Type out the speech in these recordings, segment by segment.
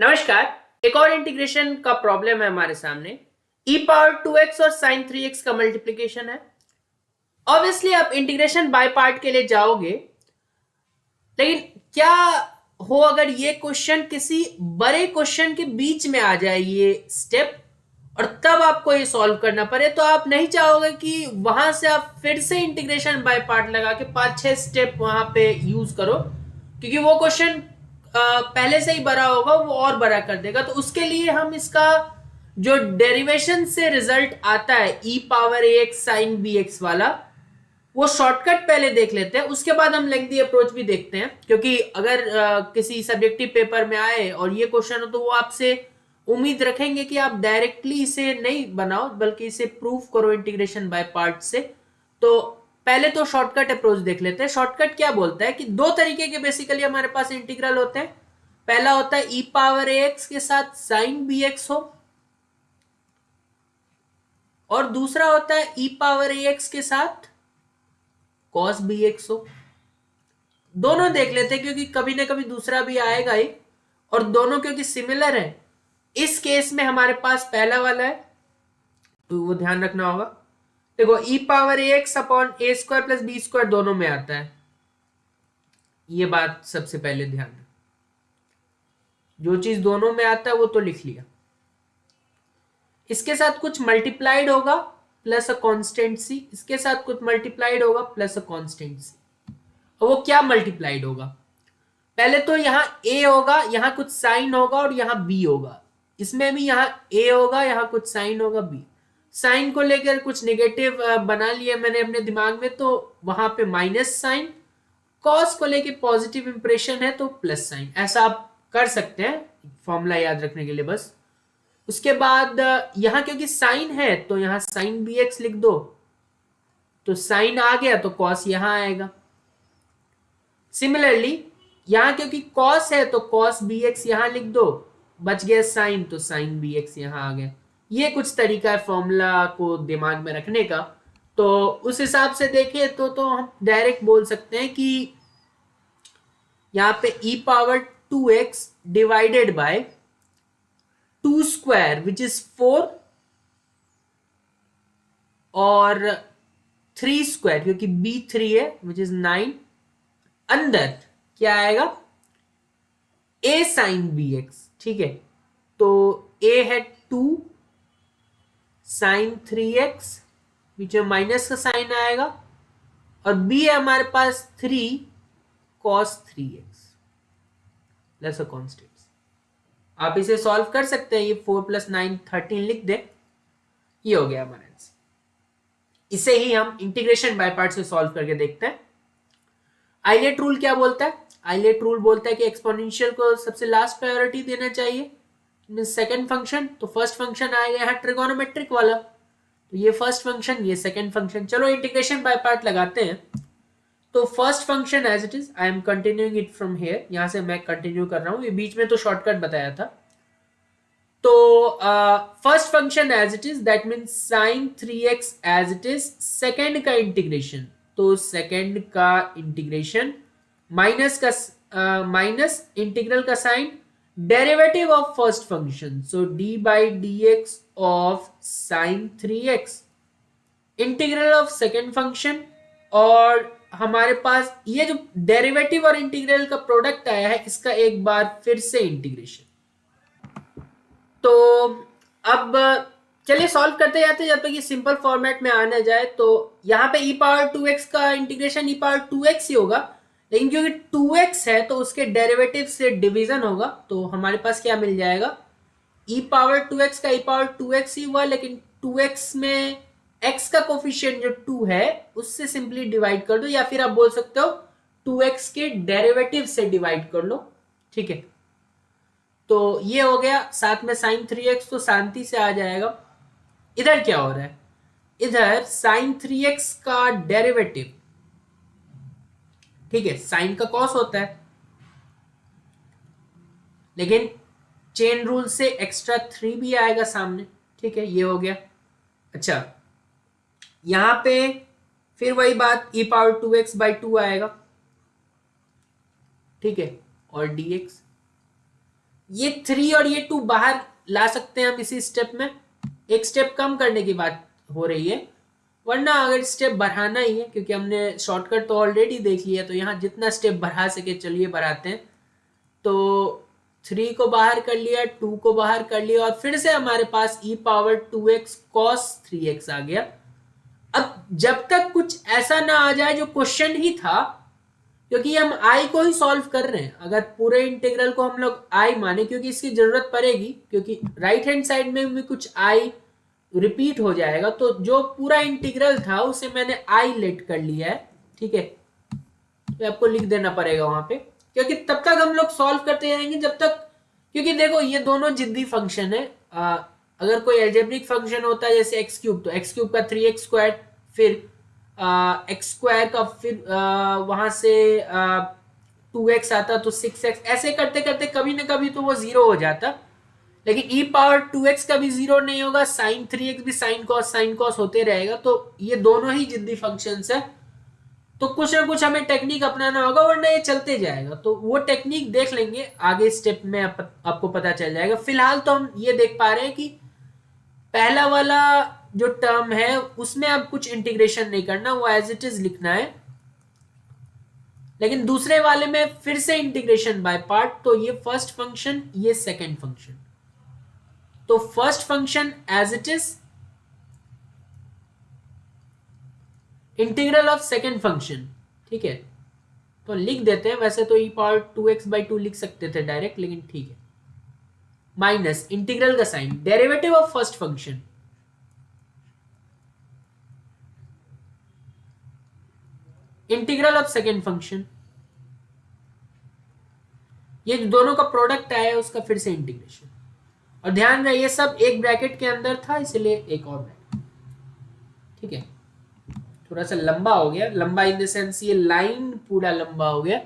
नमस्कार। एक और इंटीग्रेशन का प्रॉब्लम है हमारे सामने। e पावर 2x और sin 3x का मल्टीप्लीकेशन है। ऑब्वियसली आप इंटीग्रेशन बाय पार्ट के लिए जाओगे, लेकिन क्या हो अगर ये क्वेश्चन किसी बड़े क्वेश्चन के बीच में आ जाए ये स्टेप, और तब आपको ये सॉल्व करना पड़े, तो आप नहीं चाहोगे कि वहां से आप फिर से इंटीग्रेशन बाय पार्ट लगा के 5-6 स्टेप वहां पे यूज करो, क्योंकि वो क्वेश्चन पहले से ही बड़ा होगा, वो और बड़ा कर देगा। तो उसके लिए हम इसका जो डेरिवेशन से रिजल्ट आता है e पावर ए एक्स साइन बी एक्स वाला, वो शॉर्टकट पहले देख लेते हैं, उसके बाद हम लेंथी अप्रोच भी देखते हैं। क्योंकि अगर किसी सब्जेक्टिव पेपर में आए और ये क्वेश्चन हो, तो वो आपसे उम्मीद रखेंगे कि आप डायरेक्टली इसे नहीं बनाओ, बल्कि इसे प्रूफ करो इंटीग्रेशन बाय पार्ट से। तो पहले तो शॉर्टकट अप्रोच देख लेते हैं। शॉर्टकट क्या बोलता है कि दो तरीके के बेसिकली हमारे पास इंटीग्रल होते हैं। पहला होता है ई पावर ए एक्स के साथ साइन बी एक्स हो, और दूसरा होता है ई पावर ए एक्स के साथ कॉस बी एक्स हो। दोनों देख लेते हैं, क्योंकि कभी ना कभी दूसरा भी आएगा ही, और दोनों क्योंकि सिमिलर है। इस केस में हमारे पास पहला वाला है, तो वो ध्यान रखना होगा। देखो ई पावर ए एक्स अपॉन ए स्क्वायर प्लस बी स्क्वायर दोनों में आता है, ये बात सबसे पहले ध्यान रखना। जो चीज दोनों में आता है वो तो लिख लिया। इसके साथ कुछ मल्टीप्लाइड होगा प्लस अ कांस्टेंट सी, इसके साथ कुछ मल्टीप्लाइड होगा प्लस अ कांस्टेंट सी। और वो क्या मल्टीप्लाइड होगा? पहले तो यहाँ a होगा, यहाँ कुछ साइन होगा, और यहाँ b होगा। इसमें भी यहाँ a होगा, यहाँ कुछ साइन होगा, b। साइन को लेकर कुछ नेगेटिव बना लिया मैंने अपने दिमाग में, तो वहां पे माइनस साइन। कॉस को लेके पॉजिटिव इंप्रेशन है, तो प्लस साइन। ऐसा आप कर सकते हैं फॉर्मूला याद रखने के लिए बस। उसके बाद यहाँ क्योंकि साइन है, तो यहाँ साइन बी एक्स लिख दो, तो साइन आ गया तो कॉस यहाँ आएगा। सिमिलरली यहां क्योंकि कॉस है, तो कॉस बी एक्स यहां लिख दो, बच गया साइन, तो साइन बी एक्स यहां आ गया। ये कुछ तरीका है फॉर्मूला को दिमाग में रखने का। तो उस हिसाब से देखें तो हम डायरेक्ट बोल सकते हैं कि यहां पे e power 2x divided by 2 square which is 4, और 3 स्क्वायर क्योंकि b 3 है विच इज 9, अंदर क्या आएगा a साइन बी एक्स। ठीक है, तो a है 2 साइन 3x, बीच में माइनस का साइन आएगा, और b है हमारे पास 3 cos 3x plus a constant. आप इसे सॉल्व कर सकते हैं, ये 4 + 9 13 लिख दे, ये हो गया हमारा आंसर। इसे ही हम इंटीग्रेशन बाय पार्ट से सॉल्व करके देखते हैं। आइलेट रूल क्या बोलता है? आइलेट रूल बोलता है कि एक्सपोनेंशियल को सबसे लास्ट प्रायोरिटी देना चाहिए। सेकंड फंक्शन, तो फर्स्ट फंक्शन आएगा यहाँ ट्रिगोनोमेट्रिक वाला, तो ये फर्स्ट फंक्शन, ये सेकंड फंक्शन। चलो इंटीग्रेशन बाय पार्ट लगाते हैं। तो first function as it is, I am continuing it from here, यहां से मैं कंटिन्यू कर रहा हूं, ये बीच में तो शॉर्टकट बताया था। तो first function as it is, that means sine 3x as it is. Second का इंटीग्रेशन, तो सेकेंड का इंटीग्रेशन माइनस का माइनस इंटीग्रल का sign, derivative of first function, so d by d x of sine 3x, integral of second function. और हमारे पास ये जो derivative और इंटीग्रल का प्रोडक्ट आया है, इसका एक बार फिर से इंटीग्रेशन। तो अब चलिए सॉल्व करते जाते, जब तक ये सिंपल फॉर्मेट में आने जाए। तो यहाँ पे e पावर 2x का इंटीग्रेशन e पावर 2x ही होगा, लेकिन क्योंकि 2x है तो उसके डेरिवेटिव से डिवीजन होगा, तो हमारे पास क्या मिल जाएगा, e पावर 2x का e पावर 2x ही हुआ, लेकिन 2x में x का कोफिशिएंट जो 2 है उससे सिंपली डिवाइड कर दो, या फिर आप बोल सकते हो 2x के डेरिवेटिव से डिवाइड कर लो। ठीक है, तो ये हो गया, साथ में साइन 3x तो शांति से आ जाएगा। इधर क्या हो रहा है, इधर साइन 3x का डेरिवेटिव, ठीक है, साइन का कॉस होता है, लेकिन चेन रूल से एक्स्ट्रा 3 भी आएगा सामने। ठीक है, ये हो गया। अच्छा, यहां पे फिर वही बात, e पावर 2x/2 आएगा। ठीक है, और dx, ये 3 और ये 2 बाहर ला सकते हैं हम इसी स्टेप में, एक स्टेप कम करने की बात हो रही है, वरना अगर स्टेप बढ़ाना ही है, क्योंकि हमने शॉर्टकट तो ऑलरेडी देख लिया, तो यहाँ जितना स्टेप बढ़ा सके चलिए बढ़ाते हैं। तो 3 को बाहर कर लिया, 2 को बाहर कर लिया, और फिर से हमारे पास e power 2x cos 3x आ गया। अब जब तक कुछ ऐसा ना आ जाए जो क्वेश्चन ही था, क्योंकि हम i को ही सॉल्व कर रहे हैं, अगर पूरे इंटीग्रल को हम लोग i माने, क्योंकि इसकी जरूरत पड़ेगी, क्योंकि राइट हैंड साइड में भी कुछ i रिपीट हो जाएगा, तो जो पूरा इंटीग्रल था उसे मैंने i लेट कर लिया है, ठीक है। तो आपको लिख देना पड़ेगा वहां पे, क्योंकि तब तक हम लोग सॉल्व करते जाएंगे जब तक, क्योंकि देखो ये दोनों जिद्दी फंक्शन है। अगर कोई एल्जेब्रिक फंक्शन होता है जैसे एक्स क्यूब, तो एक्स क्यूब का 3x स्क्वायर, फिर एक्स स्क्वायर का, फिर वहां से 2x आता तो 6x, ऐसे करते करते कभी ना कभी तो वो जीरो हो जाता। लेकिन e पावर 2x का भी जीरो नहीं होगा, साइन 3x भी साइन कॉस होते रहेगा। तो ये दोनों ही जिद्दी फंक्शंस है, तो कुछ ना कुछ हमें टेक्निक अपनाना होगा, वरना ये चलते जाएगा। तो वो टेक्निक देख लेंगे आगे स्टेप में, आपको पता चल जाएगा। फिलहाल तो हम ये देख पा रहे हैं कि पहला वाला जो टर्म है उसमें अब कुछ इंटीग्रेशन नहीं करना, वो एज इट इज लिखना है। लेकिन दूसरे वाले में फिर से इंटीग्रेशन बाय पार्ट, तो ये फर्स्ट फंक्शन, ये सेकंड फंक्शन, तो first function as it is integral of second function, ठीक है। तो लिख देते हैं, वैसे तो e पावर 2x/2 लिख सकते थे डायरेक्ट, लेकिन ठीक है, माइनस इंटीग्रल का sign, derivative of first function, integral of second function, ये दोनों का प्रोडक्ट आया उसका फिर से इंटीग्रेशन। और ध्यान रहे ये सब एक ब्रैकेट के अंदर था, इसलिए एक और ब्रैकेट, ठीक है। थोड़ा सा लंबा हो गया, लंबा इन द सेंस ये लाइन पूरा लंबा हो गया।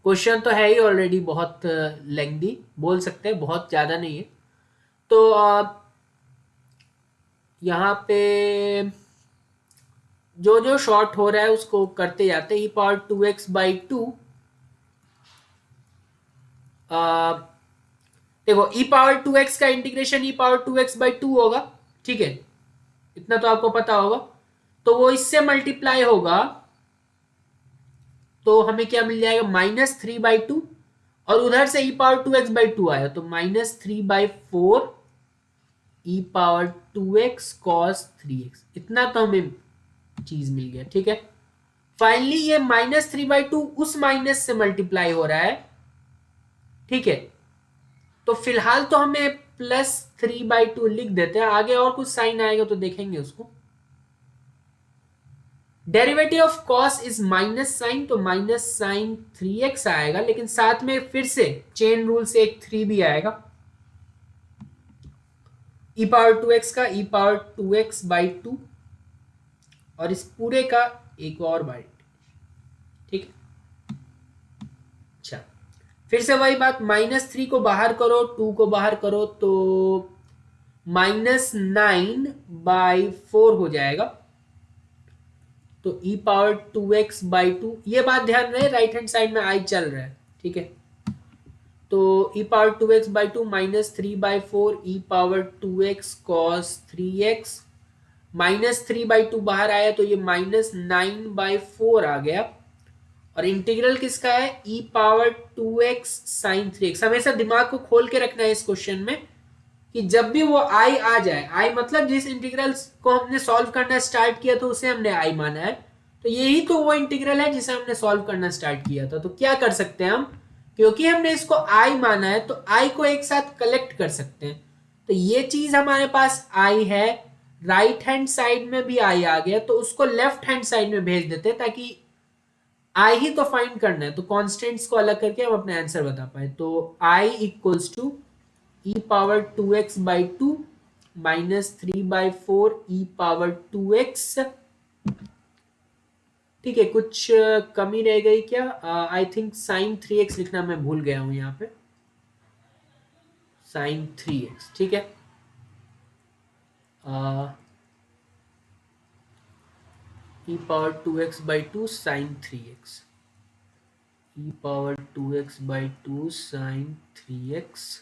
क्वेश्चन तो है ही ऑलरेडी बहुत लेंथी, बोल सकते हैं, बहुत ज्यादा नहीं है। तो यहाँ पे जो जो शॉर्ट हो रहा है उसको करते जाते हैं। e पावर 2x/2, देखो e पावर 2x का इंटीग्रेशन e पावर 2x/2 होगा, ठीक है, इतना तो आपको पता होगा। तो वो इससे मल्टीप्लाई होगा, तो हमें क्या मिल जाएगा, -3/2, और उधर से e पावर 2x/2 आया, तो -3/4 e power 2x cos 3x, इतना तो हमें चीज मिल गया, ठीक है। फाइनली ये -3/2 उस माइनस से मल्टीप्लाई हो रहा है, ठीक है। तो फिलहाल तो हमें +3/2 लिख देते हैं, आगे और कुछ साइन आएगा तो देखेंगे उसको। Derivative of cos is minus sine, तो माइनस साइन 3x आएगा, लेकिन साथ में फिर से चेन रूल से एक 3 भी आएगा। e पावर 2x का e पावर 2x/2, और इस पूरे का एक और बाइट, ठीक है। अच्छा, फिर से वही बात, -3 को बाहर करो, 2 को बाहर करो, तो -9/4 हो जाएगा। तो e पावर 2x/2, ये बात ध्यान रहे, राइट हैंड साइड में i चल रहा है, ठीक है। तो e power 2x/2 -3/4 e power 2x cos 3x, -3/2 बाहर आया तो ये -9/4 आ गया। और इंटीग्रल किसका है, e power 2x sin 3x। हमेशा दिमाग को खोल के रखना है इस क्वेश्चन में, कि जब भी वो i आ जाए, i मतलब जिस इंटीग्रल को हमने सॉल्व करना स्टार्ट किया तो उसे हमने i माना है, तो यही तो वो इंटीग्रल है जिसे हमने सॉल्व करना स्टार्ट किया था। तो क्या कर सकते हैं हम, क्योंकि हमने इसको i माना है, तो i को एक साथ कलेक्ट कर सकते हैं। तो ये चीज हमारे पास i है, राइट हैंड साइड में भी i आ गया, तो उसको लेफ्ट हैंड साइड में भेज देते हैं, ताकि i ही तो फाइंड करना है, तो कॉन्स्टेंट्स को अलग करके हम अपना आंसर बता पाए। तो i equals to e power 2x/2 -3/4 e power 2x, ठीक है। कुछ कमी रह गई क्या, आई थिंक साइन 3x लिखना मैं भूल गया हूं यहाँ पे, साइन 3x, ठीक है। e power 2x/2 sine 3x, e power 2x/2 sine 3x,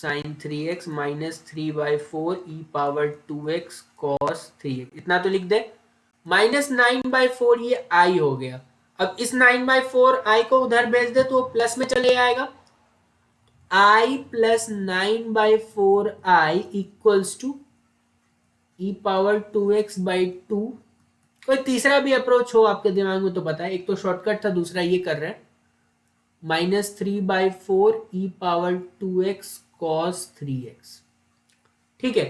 sine 3x minus 3/4 e power 2x cos 3x, इतना तो लिख दे। माइनस 9/4 ये आई हो गया। अब इस 9/4 आई को उधर भेज दे तो प्लस में चले आएगा। I plus 9/4 I equals to e power 2x/2। कोई तीसरा भी अप्रोच हो आपके दिमाग में तो बताए, एक तो शॉर्टकट था, दूसरा ये कर रहे हैं। -3/4 e power 2x cos 3x। ठीक है,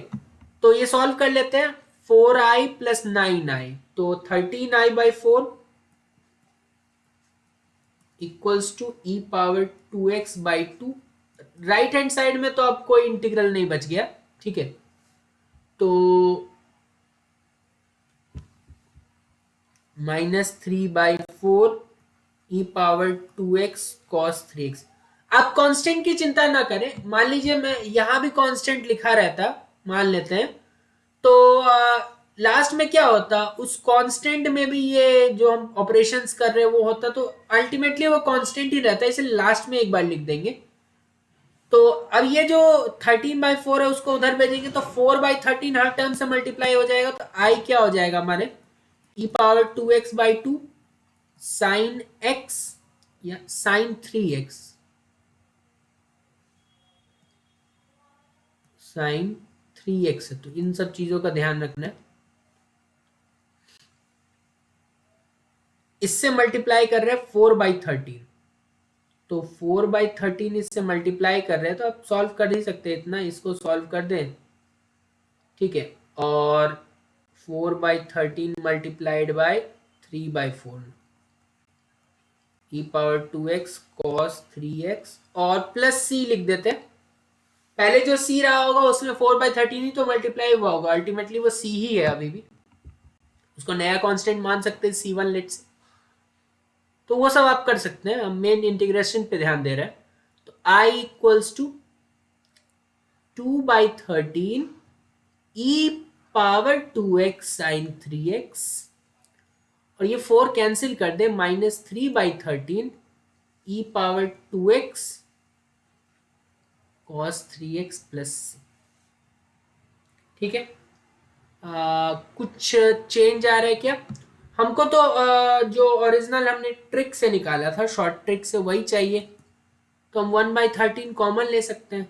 तो ये सॉल्व कर लेते हैं। 4i प्लस 9i, तो 13i/4 equals to e power 2x/2। Right hand side में तो अब कोई इंटीग्रल नहीं बच गया। ठीक है, तो -3/4 e power 2x cos 3x। आप कांस्टेंट की चिंता ना करें। मान लीजिए मैं यहां भी कांस्टेंट लिखा रहता, मान लेते हैं, तो लास्ट में क्या होता, उस कांस्टेंट में भी ये जो हम ऑपरेशंस कर रहे हैं वो होता, तो अल्टीमेटली वो कांस्टेंट ही रहता है, इसे लास्ट में एक बार लिख देंगे। तो अब ये जो 13/4 है उसको उधर भेजेंगे तो 4/13 हर टर्म से मल्टीप्लाई हो जाएगा, तो आई क्या हो जाएगा हमारे ई पावर 2x/2 साइन x या साइन 3x, साइन 3x है। तो इन सब चीजों का ध्यान रखना है। इससे मल्टीप्लाई कर रहे हैं 4/13, तो 4/13 इससे मल्टीप्लाई कर रहे हैं, तो आप सॉल्व कर ही सकते हैं इतना, इसको सॉल्व कर दें। ठीक है, और 4/13 multiplied by 3/4 e power 2x cos 3x, और प्लस c लिख देते हैं। पहले जो c रहा होगा उसमें 4/13 ही तो मल्टीप्लाई हुआ होगा, अल्टीमेटली वो c ही है अभी भी, उसको नया कांस्टेंट मान सकते हैं c1 लेट्स। तो वो सब आप कर सकते हैं, हम मेन इंटीग्रेशन पे ध्यान दे रहे हैं। तो i equals to 2/13 e power 2x sine 3x, और ये 4 कैंसिल कर दे, -3/13 e power 2x cos 3x plus. ठीक है, कुछ चेंज आ रहा है क्या? हमको तो जो ओरिजिनल हमने ट्रिक से निकाला था, शॉर्ट ट्रिक से, वही चाहिए, तो हम 1/13 कॉमन ले सकते हैं।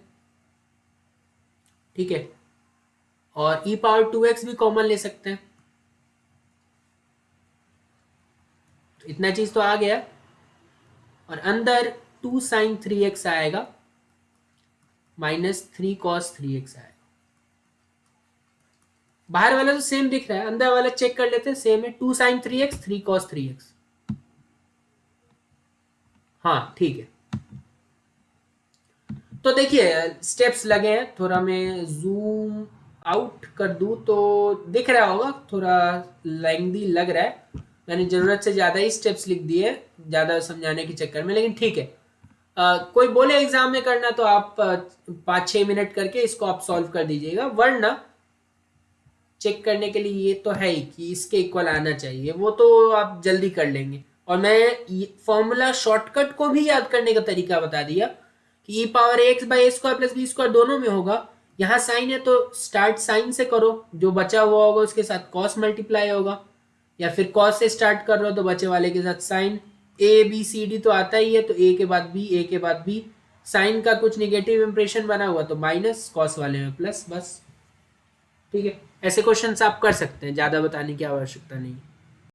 ठीक है, और ई पावर 2x भी कॉमन ले सकते हैं। तो इतना चीज तो आ गया, और अंदर 2 साइन 3x आएगा, -3 cos 3x आएगा। बाहर वाला तो सेम दिख रहा है, अंदर वाला चेक कर लेते हैं, सेम है। 2 साइन 3x 3 cos 3x। हाँ ठीक है, तो देखिए स्टेप्स लगे हैं, थोड़ा मैं जूम आउट कर दूं तो दिख रहा होगा, थोड़ा लेंथी लग रहा है, मैंने जरूरत से ज्यादा ही स्टेप्स लिख दिए ज्यादा समझाने के चक्कर में, लेकिन ठीक है। कोई बोले एग्जाम में करना तो आप 5-6 मिनट करके इसको आप सॉल्व कर दीजिएगा, वरना चेक करने के लिए ये तो है ही कि इसके इक्वल आना चाहिए, वो तो आप जल्दी कर लेंगे। और मैं फॉर्मूला शॉर्टकट को भी याद करने का तरीका बता दिया कि e power x by a square plus b square दोनों में होगा। यहाँ साइन है तो स्टार्ट साइन से करो, जो बचा हुआ होगा उसके साथ कॉस मल्टीप्लाई होगा, या फिर कॉस से स्टार्ट कर रहे हो तो बचे वाले के साथ sine. A B C D तो आता ही है, तो ए के बाद बी, ए के बाद बी, साइन का कुछ निगेटिव इंप्रेशन बना हुआ तो माइनस, कॉस वाले में प्लस, बस। ठीक है, ऐसे क्वेश्चंस आप कर सकते हैं, ज़्यादा बताने की आवश्यकता नहीं।